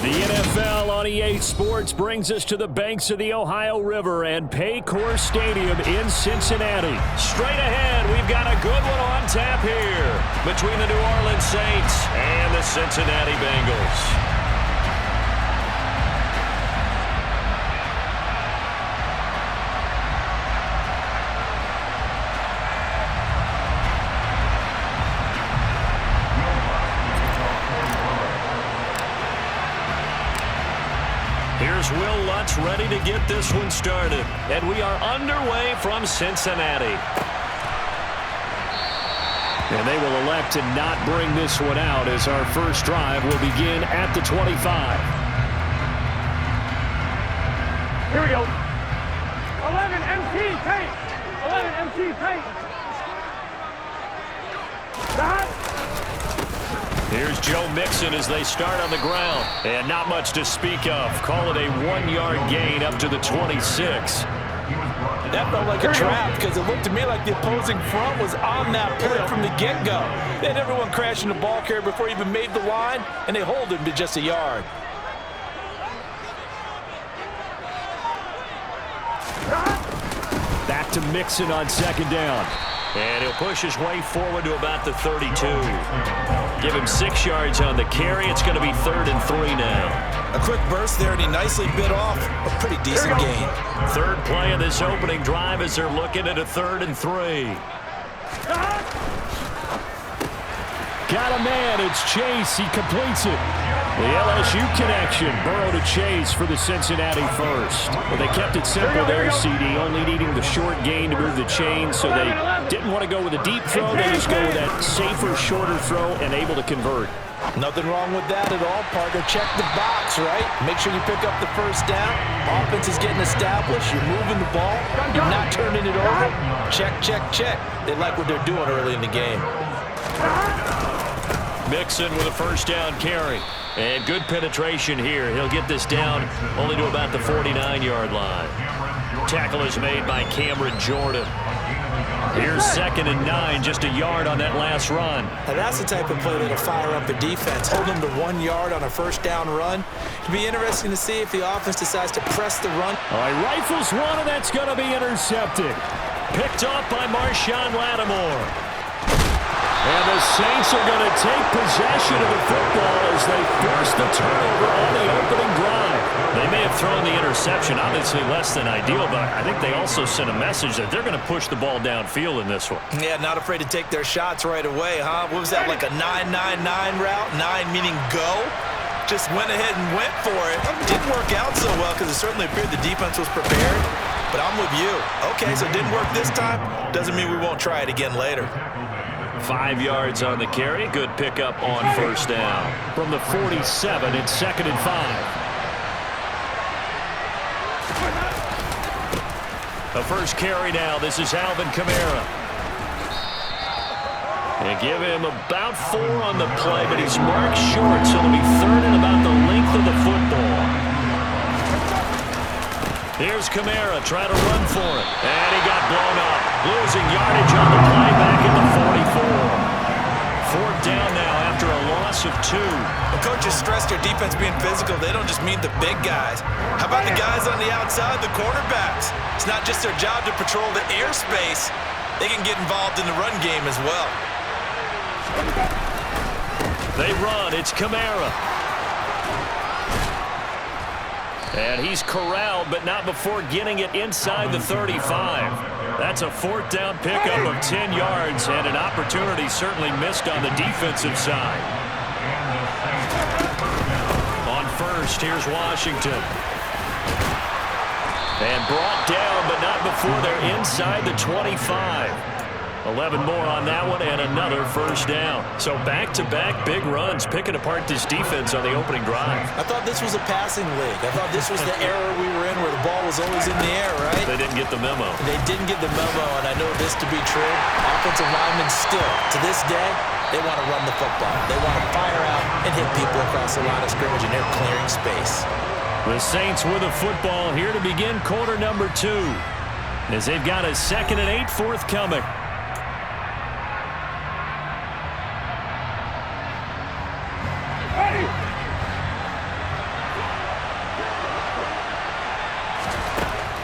The NFL on EA Sports brings us to the banks of the Ohio River and Paycor Stadium in Cincinnati. Straight ahead, we've got a good one on tap here between the New Orleans Saints and the Cincinnati Bengals. Here's Will Lutz ready to get this one started. And we are underway from Cincinnati. And they will elect to not bring this one out as our first drive will begin at the 25. Here we go. 11 MT paint. 11 MT paint. Stop. Here's Joe Mixon as they start on the ground. And not much to speak of. Call it a 1-yard gain up to the 26. That felt like a trap because it looked to me like the opposing front was on that play from the get-go. They had everyone crashing the ball carrier before he even made the line, and they hold him to just a yard. Back to Mixon on second down. And he'll push his way forward to about the 32. Give him 6 yards on the carry. It's going to be 3rd and 3 now. A quick burst there, and he nicely bit off a pretty decent gain. Third play of this opening drive as they're looking at a 3rd and 3. Got a man. It's Chase. He completes it. The LSU connection. Burrow to Chase for the Cincinnati first. Well, they kept it simple there, CD, only needing the short gain to move the chain, so they didn't want to go with a deep throw. They just go with that safer, shorter throw and able to convert. Nothing wrong with that at all, partner. Check the box, right? Make sure you pick up the first down. Offense is getting established. You're moving the ball. You're not turning it over. Check, check, check. They like what they're doing early in the game. Mixon with a first down carry. And good penetration here. He'll get this down only to about the 49-yard line. Tackle is made by Cameron Jordan. Here's 2nd and 9, just a yard on that last run. Now that's the type of play that'll fire up the defense. Hold them to 1 yard on a first down run. It'll be interesting to see if the offense decides to press the run. All right, rifles one, and that's going to be intercepted. Picked off by Marshawn Lattimore. And the Saints are going to take possession of the football as they force the turnover on the opening drive. They may have thrown the interception, obviously less than ideal, but I think they also sent a message that they're going to push the ball downfield in this one. Yeah, not afraid to take their shots right away, huh? What was that, like a 9-9-9 route? 9 meaning go? Just went ahead and went for it. Didn't work out so well because it certainly appeared the defense was prepared. But I'm with you. Okay, so it didn't work this time. Doesn't mean we won't try it again later. 5 yards on the carry. Good pickup on first down. From the 47, it's 2nd and 5. The first carry now. This is Alvin Kamara. And give him about 4 on the play, but he's marked short, so it'll be 3rd and about the length of the football. Here's Kamara trying to run for it. And he got blown up. Losing yardage on the play back at the 44. 4th down now after a loss of 2. The coaches stress their defense being physical. They don't just mean the big guys. How about the guys on the outside, the cornerbacks? It's not just their job to patrol the airspace. They can get involved in the run game as well. They run. It's Kamara. And he's corralled, but not before getting it inside the 35. That's a 4th down pickup of 10 yards and an opportunity certainly missed on the defensive side. On first, here's Washington. And brought down, but not before they're inside the 25. 11 more on that one and another first down. So back-to-back big runs, picking apart this defense on the opening drive. I thought this was a passing league. I thought this was the era we were in where the ball was always in the air, right? They didn't get the memo. They didn't get the memo, and I know this to be true. Offensive linemen still, to this day, they want to run the football. They want to fire out and hit people across the line of scrimmage, and they're clearing space. The Saints with a football here to begin quarter number 2, as they've got a 2nd and 8 forthcoming.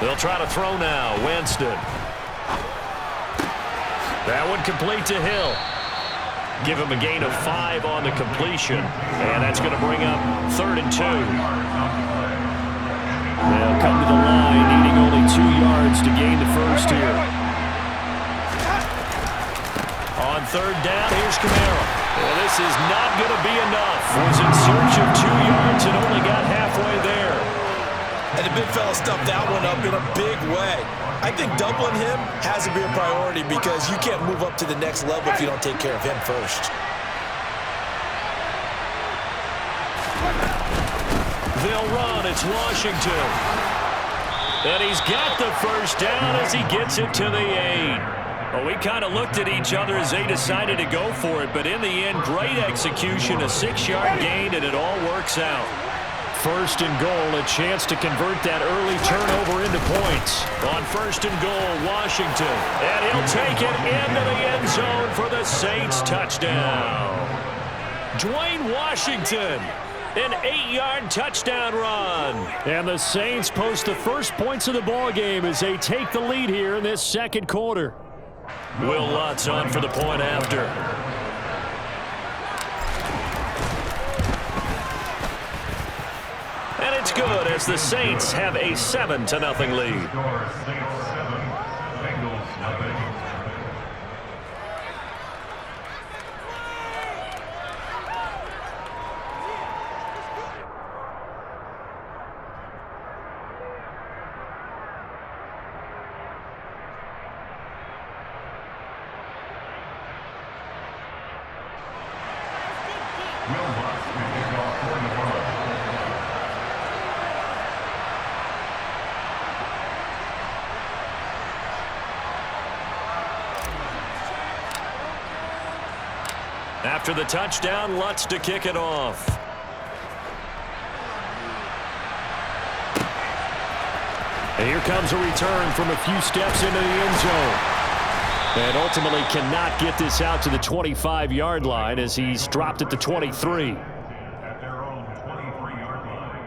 They'll try to throw now. Winston. That one complete to Hill. Give him a gain of 5 on the completion. And that's going to bring up 3rd and 2. They'll come to the line, needing only 2 yards to gain the first here. On 3rd down, here's Camara. Well, this is not going to be enough. Was in search of 2 yards and only got halfway there. And the big fella stuffed that one up in a big way. I think doubling him has to be a priority because you can't move up to the next level if you don't take care of him first. They'll run. It's Washington. And he's got the first down as he gets it to the 8. Well, we kind of looked at each other as they decided to go for it, but in the end, great execution, a 6-yard gain, and it all works out. 1st and goal, a chance to convert that early turnover into points. On 1st and goal, Washington. And he'll take it into the end zone for the Saints touchdown. Dwayne Washington, an 8-yard touchdown run. And the Saints post the first points of the ball game as they take the lead here in this 2nd quarter. Will Lutz on for the point after. And it's good as the Saints have a 7-0 lead. After the touchdown, Lutz to kick it off. And here comes a return from a few steps into the end zone. And ultimately cannot get this out to the 25-yard line as he's dropped at the 23. At their own 23-yard line.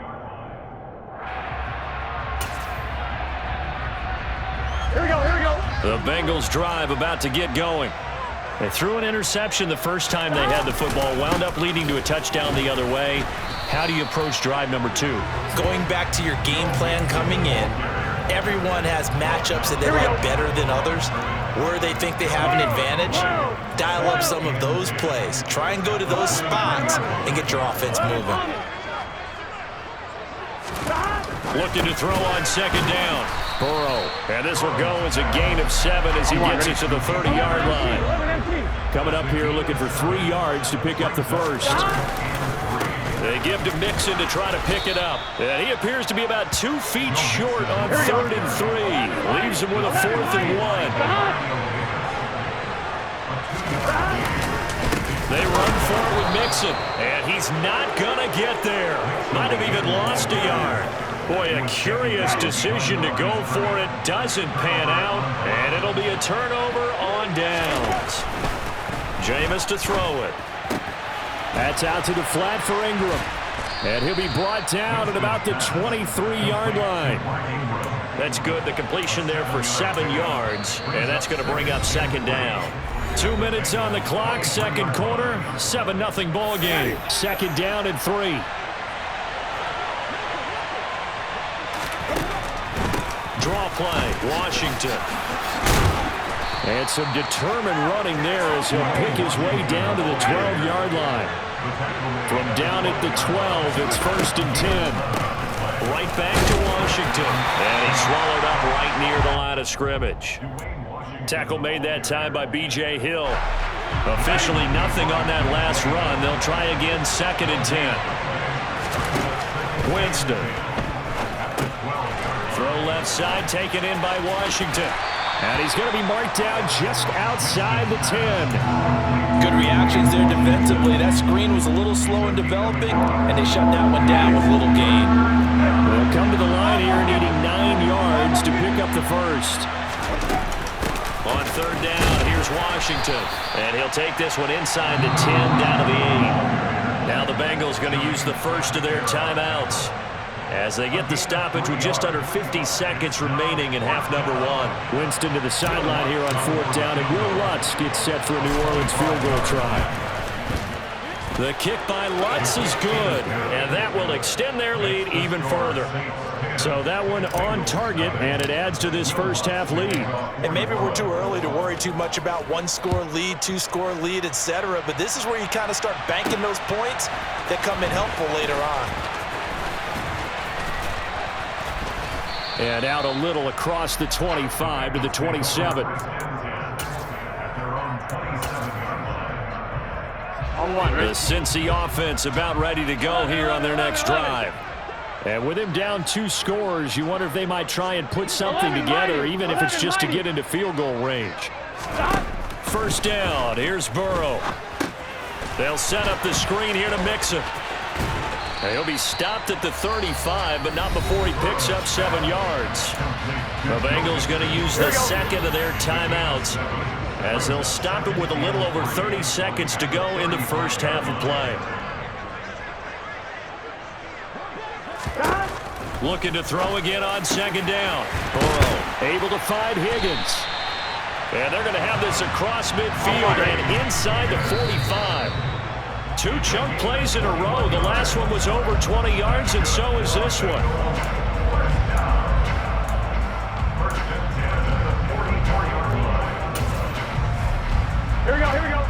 Here we go, here we go. The Bengals drive about to get going. They threw an interception the first time they had the football, wound up leading to a touchdown the other way. How do you approach drive number 2? Going back to your game plan coming in, everyone has matchups that they like better than others, where they think they have an advantage. Dial up some of those plays. Try and go to those spots and get your offense moving. Looking to throw on 2nd down. Burrow. And this will go as a gain of 7 as he gets it to the 30-yard line. Coming up here looking for 3 yards to pick up the first. They give to Mixon to try to pick it up. And he appears to be about 2 feet short on 3rd and 3. Leaves him with a 4th and 1. They run forward with Mixon. And he's not going to get there. Might have even lost a yard. Boy, a curious decision to go for it. Doesn't pan out. And it'll be a turnover on downs. Jameis to throw it. That's out to the flat for Ingram. And he'll be brought down at about the 23-yard line. That's good. The completion there for 7 yards. And that's going to bring up 2nd down. 2 minutes on the clock, 2nd quarter. 7-0 ball game. 2nd down and 3. Draw play, Washington. And some determined running there as he'll pick his way down to the 12-yard line. From down at the 12, it's 1st and 10. Right back to Washington. And he's swallowed up right near the line of scrimmage. Tackle made that time by B.J. Hill. Officially nothing on that last run. They'll try again 2nd and 10. Winston. Throw left side, taken in by Washington. And he's going to be marked down just outside the 10. Good reactions there defensively. That screen was a little slow in developing, and they shut that one down with a little gain. They'll come to the line here needing 9 yards to pick up the first. On 3rd down, here's Washington. And he'll take this one inside the 10, down to the 8. Now the Bengals going to use the first of their timeouts. as they get the stoppage with just under 50 seconds remaining in half number one. Winston to the sideline here on 4th down, and Will Lutz gets set for a New Orleans field goal try. The kick by Lutz is good, and that will extend their lead even further. So that one on target, and it adds to this first half lead. And maybe we're too early to worry too much about 1-score lead, 2-score lead, etc. But this is where you kind of start banking those points that come in helpful later on. And out a little across the 25 to the 27. The Cincy offense about ready to go here on their next drive. And with him down 2 scores, you wonder if they might try and put something together, even if it's just to get into field goal range. First down, here's Burrow. They'll set up the screen here to Mixon. He'll be stopped at the 35, but not before he picks up 7 yards. The Bengals going to use the second of their timeouts, as they'll stop it with a little over 30 seconds to go in the first half of play. Looking to throw again on 2nd down. Burrow able to find Higgins. And they're going to have this across midfield and inside the 45. 2 chunk plays in a row. The last one was over 20 yards, and so is this one. Here we go, here we go.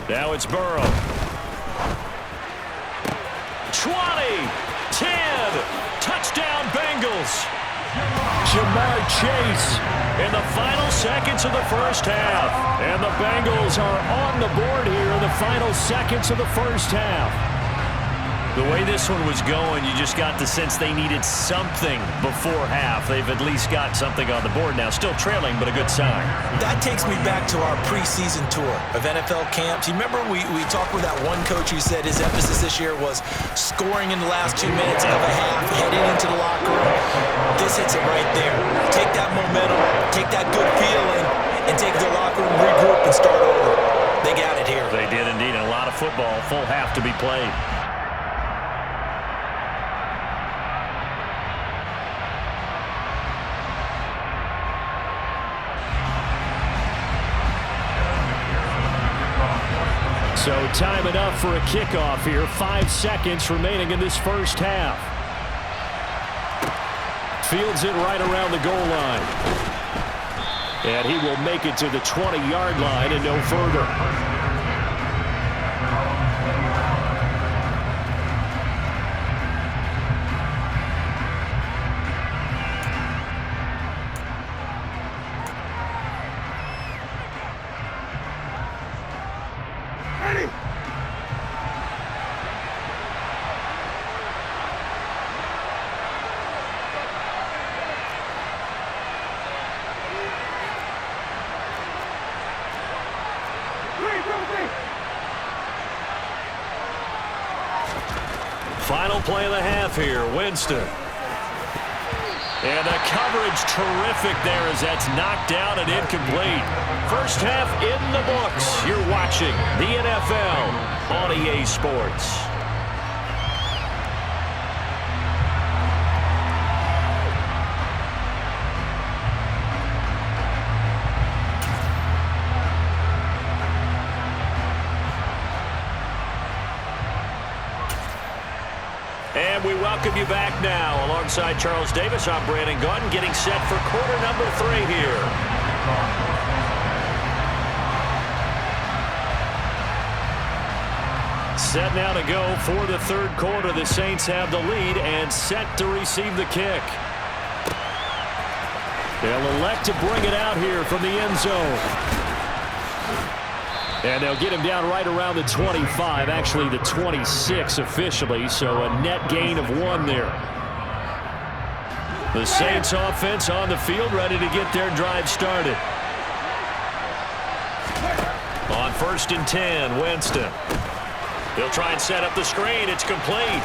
Now it's Burrow. 20, 10, touchdown Bengals. Jamar Chase in the final seconds of the first half. And the Bengals are on the board here in the final seconds of the first half. The way this one was going, you just got the sense they needed something before half. They've at least got something on the board now. Still trailing, but a good sign. That takes me back to our preseason tour of NFL camps. You remember we talked with that one coach who said his emphasis this year was scoring in the last 2 minutes of a half, heading into the locker room. This hits it right there. Take that momentum, take that good feeling, and take the locker room, regroup, and start over. They got it here. They did indeed. And a lot of football, full half to be played. So time enough for a kickoff here. 5 seconds remaining in this first half. Fields it right around the goal line. And he will make it to the 20-yard line and no further. Final play of the half here, Winston. And the coverage terrific there as that's knocked down and incomplete. First half in the books. You're watching the NFL on EA Sports. And we welcome you back now. Alongside Charles Davis, I'm Brandon Gunn, getting set for quarter number 3 here. Set now to go for the 3rd quarter. The Saints have the lead and set to receive the kick. They'll elect to bring it out here from the end zone. And they'll get him down right around the 25, actually the 26 officially, so a net gain of 1 there. The Saints offense on the field, ready to get their drive started. On 1st and 10, Winston. He'll try and set up the screen. It's complete.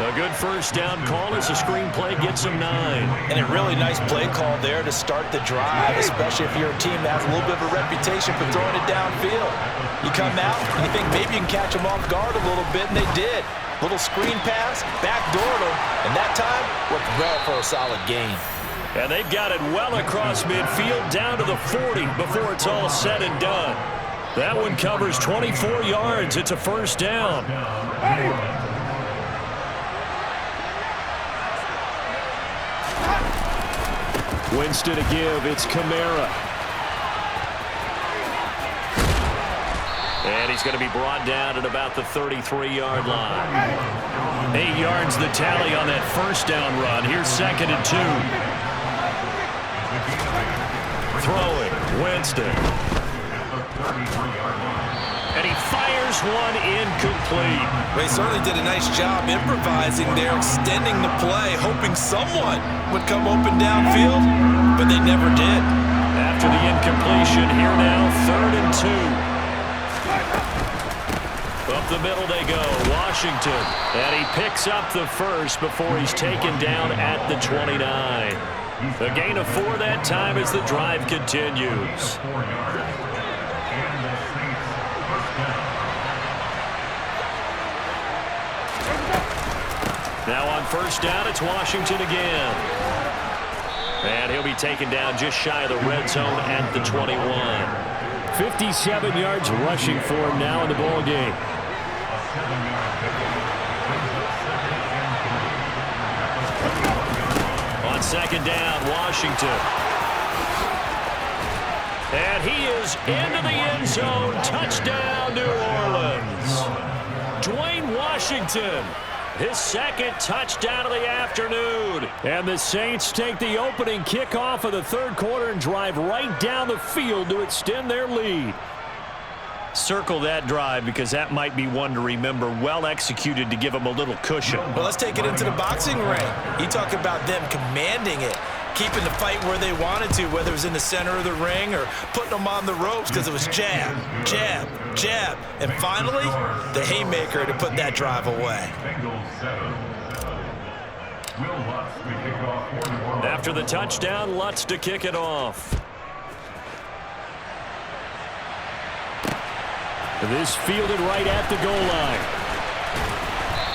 A good first down call as the screenplay gets him 9. And a really nice play call there to start the drive, especially if you're a team that has a little bit of a reputation for throwing it downfield. You come out and you think maybe you can catch them off guard a little bit, and they did. Little screen pass, backdoored them, and that time worked well for a solid gain. And they've got it well across midfield down to the 40 before it's all said and done. That one covers 24 yards. It's a first down. Winston to give. It's Kamara. And he's going to be brought down at about the 33-yard line. 8 yards the tally on that first down run. Here's 2nd and 2. Throwing, Winston. And he fires one incomplete. They certainly did a nice job improvising there, extending the play, hoping someone would come open downfield, but they never did. After the incompletion, here now, 3rd and 2. Up the middle they go, Washington. And he picks up the first before he's taken down at the 29. A gain of 4 that time as the drive continues. Now on first down, it's Washington again. And he'll be taken down just shy of the red zone at the 21. 57 yards rushing for him now in the ball game. On 2nd down, Washington. And he is into the end zone. Touchdown, New Orleans. Dwayne Washington. His 2nd touchdown of the afternoon. And the Saints take the opening kickoff of the 3rd quarter and drive right down the field to extend their lead. Circle that drive because that might be one to remember. Well executed to give them a little cushion. Well, let's take it into the boxing ring. You talk about them commanding it, keeping the fight where they wanted to, whether it was in the center of the ring or putting them on the ropes because it was jab, jab, jab. And finally, the haymaker to put that drive away. After the touchdown, Lutz to kick it off. This fielded right at the goal line.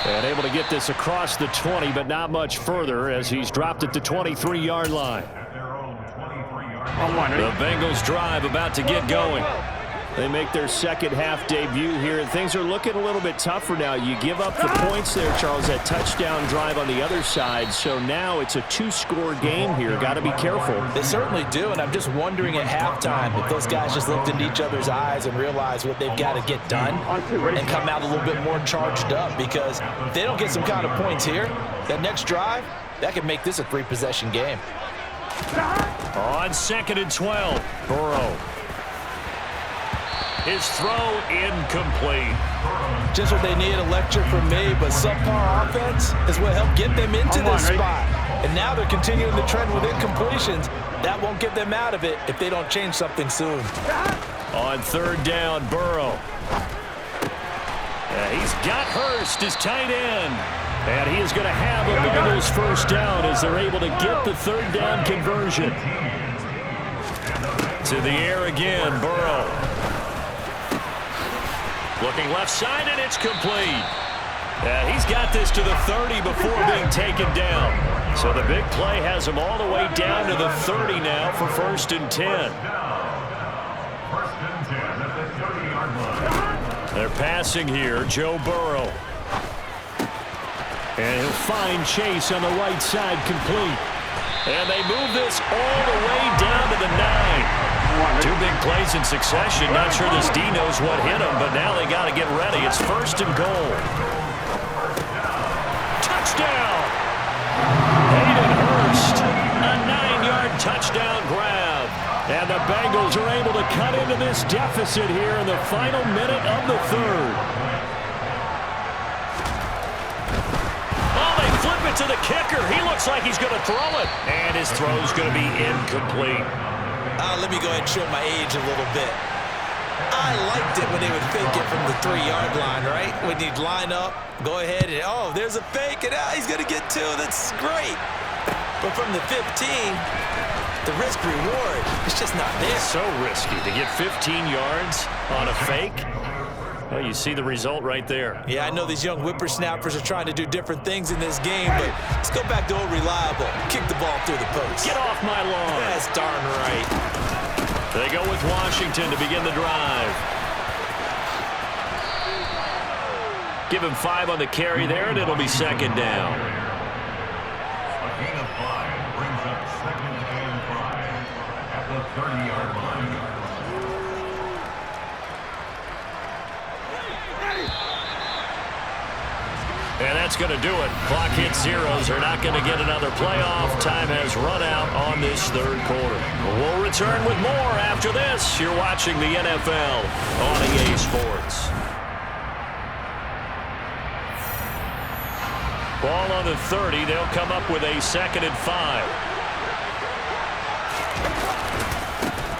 And able to get this across the 20, but not much further as he's dropped at the 23-yard line. The Bengals drive about to get going. They make their 2nd half debut here, and things are looking a little bit tougher now. You give up the points there, Charles, that touchdown drive on the other side, so now it's a 2-score game here. Got to be careful. They certainly do, and I'm just wondering at halftime if those guys just looked into each other's eyes and realized what they've got to get done and come out a little bit more charged up, because if they don't get some kind of points here, that next drive, that could make this a 3-possession game. On 2nd and 12, Burrow. His throw incomplete. Just what they need, a lecture from me, but subpar offense is what helped get them into this spot. And now they're continuing the trend with incompletions. That won't get them out of it if they don't change something soon. On 3rd down, Burrow. He's got Hurst, his tight end. And he is going to have a Bengals first down as they're able to get the 3rd down conversion. To the air again, Burrow. Looking left side, and it's complete. He's got this to the 30 before being taken down. So the big play has him all the way down to the 30 now for 1st and 10. They're passing here, Joe Burrow. And he'll find Chase on the right side, complete. And they move this all the way down to the 9. 2 big plays in succession. Not sure this D knows what hit him, but now they got to get ready. It's 1st and goal. Touchdown! Hayden Hurst, a 9-yard touchdown grab. And the Bengals are able to cut into this deficit here in the final minute of the 3rd. Oh, they flip it to the kicker. He looks like he's going to throw it. And his throw's going to be incomplete. Let me go ahead and show my age a little bit. I liked it when they would fake it from the 3-yard line, right? When you'd line up, go ahead, and oh, there's a fake, and he's going to get 2. That's great. But from the 15, the risk-reward is just not there. So risky to get 15 yards on a fake. Well, you see the result right there. Yeah, I know these young whippersnappers are trying to do different things in this game, but let's go back to old reliable. Kick the ball through the post. Get off my lawn. That's darn right. They go with Washington to begin the drive. Give him 5 on the carry there, and it'll be second down. A gain of 5 brings up second and 5 at the 30-yard line. And that's going to do it. Clock hits zeros. They're not going to get another playoff. Time has run out on this third quarter. We'll return with more after this. You're watching the NFL on EA Sports. Ball on the 30. They'll come up with a 2nd and 5.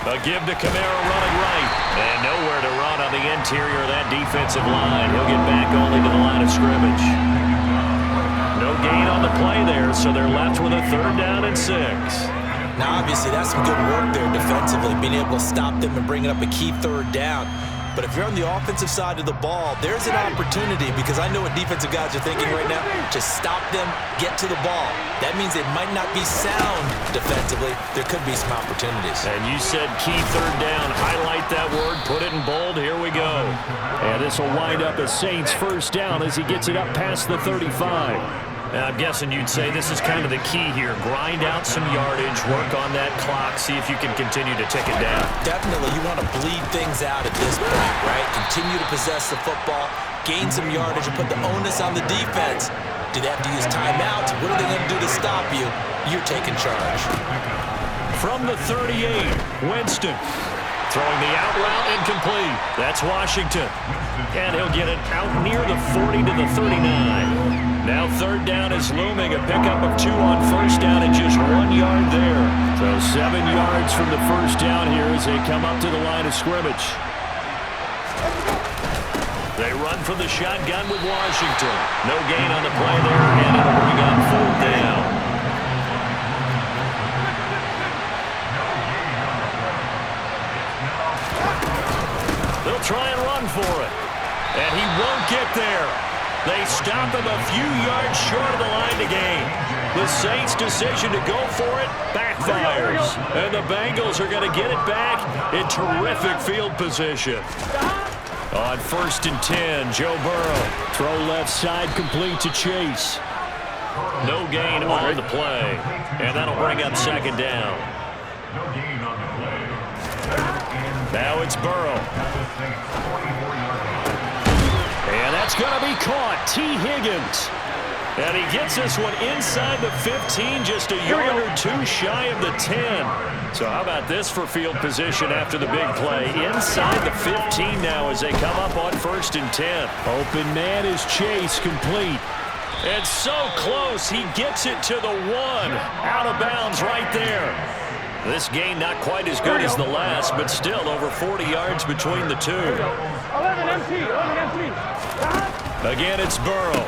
A give to Kamara running right. And nowhere to run on the interior of that defensive line. He'll get back only to the line of scrimmage. No gain on the play there, so they're left with a 3rd down and 6. Now, obviously, that's some good work there defensively, being able to stop them and bringing up a key 3rd down. But if you're on the offensive side of the ball, there's an opportunity, because I know what defensive guys are thinking right now. Just stop them, get to the ball. That means it might not be sound defensively. There could be some opportunities. And you said key 3rd down. Highlight that word. Put it in bold. Here we go. And this will wind up a Saints 1st down as he gets it up past the 35. And I'm guessing you'd say this is kind of the key here. Grind out some yardage, work on that clock, see if you can continue to tick it down. Definitely, you want to bleed things out at this point, right? Continue to possess the football, gain some yardage, and put the onus on the defense. Do they have to use timeouts? What are they going to do to stop you? You're taking charge. From the 38, Winston. Throwing the out route incomplete. That's Washington. And he'll get it out near the 40 to the 39. Now 3rd down is looming. A pickup of 2 on 1st down and just 1 yard there. So 7 yards from the 1st down here as they come up to the line of scrimmage. They run from the shotgun with Washington. No gain on the play there, and it'll bring up 4th down. They'll try and run for it. And he won't get there. They stop him a few yards short of the line to gain. The Saints' decision to go for it backfires. And the Bengals are going to get it back in terrific field position. On 1st and 10, Joe Burrow. Throw left side complete to Chase. No gain on the play. And that'll bring up 2nd down. No gain on the play. Now it's Burrow. And that's going to be caught. T. Higgins. And he gets this one inside the 15, just a yard or 2 shy of the 10. So how about this for field position after the big play? Inside the 15 now as they come up on 1st and 10. Open man is Chase, complete. And so close, he gets it to the 1. Out of bounds right there. This gain not quite as good as the last, but still over 40 yards between the two. 11 empty. Again, it's Burrow.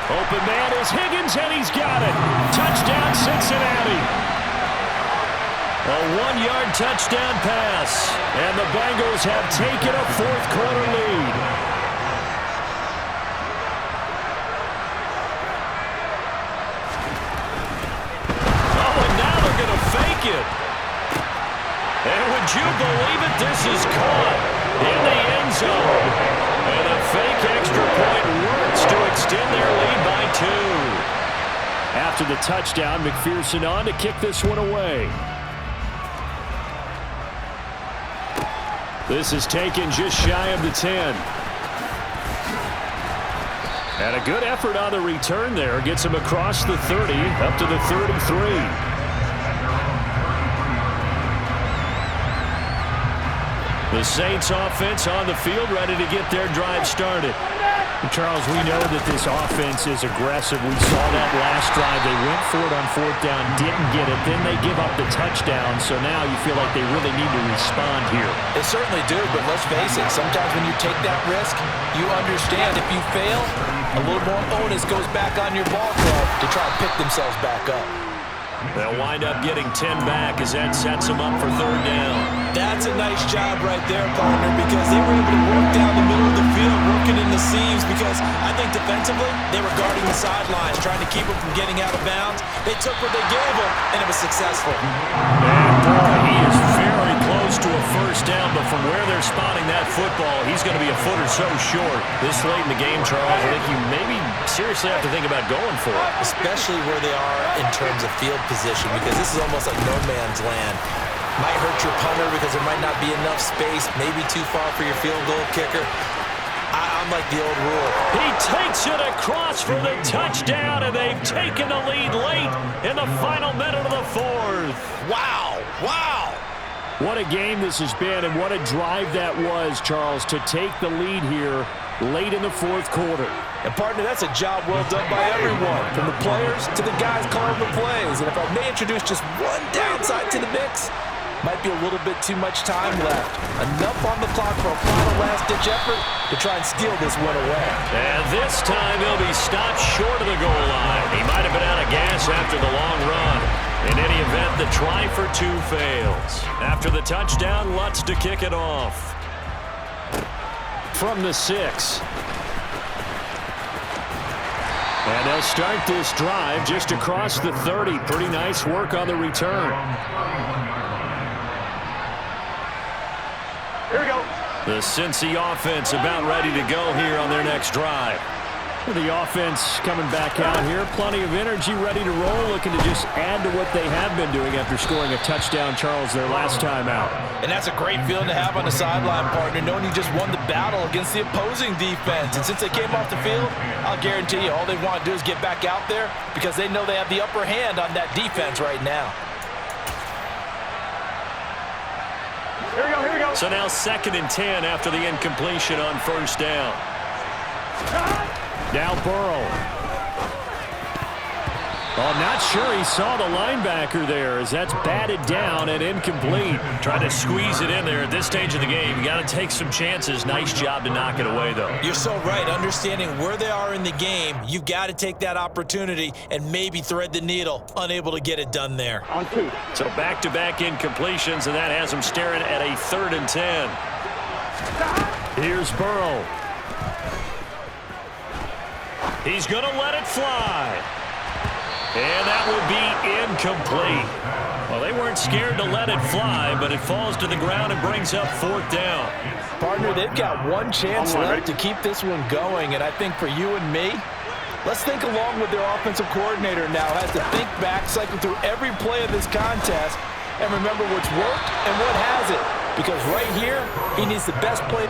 Open man is Higgins, and he's got it. Touchdown, Cincinnati. A 1-yard touchdown pass, and the Bengals have taken a 4th quarter lead. It. And would you believe it? This is caught in the end zone. And a fake extra point works to extend their lead by 2. After the touchdown, McPherson on to kick this one away. This is taken just shy of the 10. And a good effort on the return there. Gets him across the 30 up to the 33. 2 The Saints offense on the field, ready to get their drive started. Charles, we know that this offense is aggressive. We saw that last drive. They went for it on fourth down, didn't get it. Then they give up the touchdown. So now you feel like they really need to respond here. They certainly do, but let's face it. Sometimes when you take that risk, you understand if you fail, a little more onus goes back on your ball club to try and pick themselves back up. They'll wind up getting 10 back as that sets them up for third down. That's a nice job right there, partner, because they were able to work down the middle of the field, working in the seams, because I think defensively, they were guarding the sidelines, trying to keep them from getting out of bounds. They took what they gave them, and it was successful. And boy, he is very close to a first down, but from where they're spotting that football, he's going to be a foot or so short. This late in the game, Charles, I think you maybe seriously have to think about going for it. Especially where they are in terms of field position, because this is almost like no man's land. Might hurt your punter because there might not be enough space, maybe too far for your field goal kicker. I'm like the old rule. He takes it across for the touchdown, and they've taken the lead late in the final minute of the fourth. Wow, wow. What a game this has been, and what a drive that was, Charles, to take the lead here late in the fourth quarter. And, partner, that's a job well done by everyone, from the players to the guys calling the plays. And if I may introduce just one downside to the mix, might be a little bit too much time left. Enough on the clock for a final last-ditch effort to try and steal this one away. And this time he'll be stopped short of the goal line. He might have been out of gas after the long run. In any event, the try for two fails. After the touchdown, Lutz to kick it off. From the 6. And they'll start this drive just across the 30. Pretty nice work on the return. Here we go. The Cincy offense about ready to go here on their next drive. The offense coming back out here. Plenty of energy, ready to roll, looking to just add to what they have been doing after scoring a touchdown, Charles, their last time out. And that's a great feeling to have on the sideline, partner, knowing you just won the battle against the opposing defense. And since they came off the field, I'll guarantee you all they want to do is get back out there because they know they have the upper hand on that defense right now. Here we go, here we go. So now 2nd and 10 after the incompletion on first down. Now Burrow. Oh, not sure he saw the linebacker there as that's batted down and incomplete. Trying to squeeze it in there at this stage of the game. You got to take some chances. Nice job to knock it away, though. You're so right. Understanding where they are in the game, you've got to take that opportunity and maybe thread the needle. Unable to get it done there. On 2. So back-to-back incompletions, and that has them staring at a 3rd and 10. Here's Burrow. He's going to let it fly. And that would be incomplete. Well, they weren't scared to let it fly, but it falls to the ground and brings up 4th down. Partner, they've got one chance left to keep this one going, and I think for you and me, let's think along with their offensive coordinator now. Has to think back, cycle through every play of this contest, and remember what's worked and what hasn't. Because right here, he needs the best play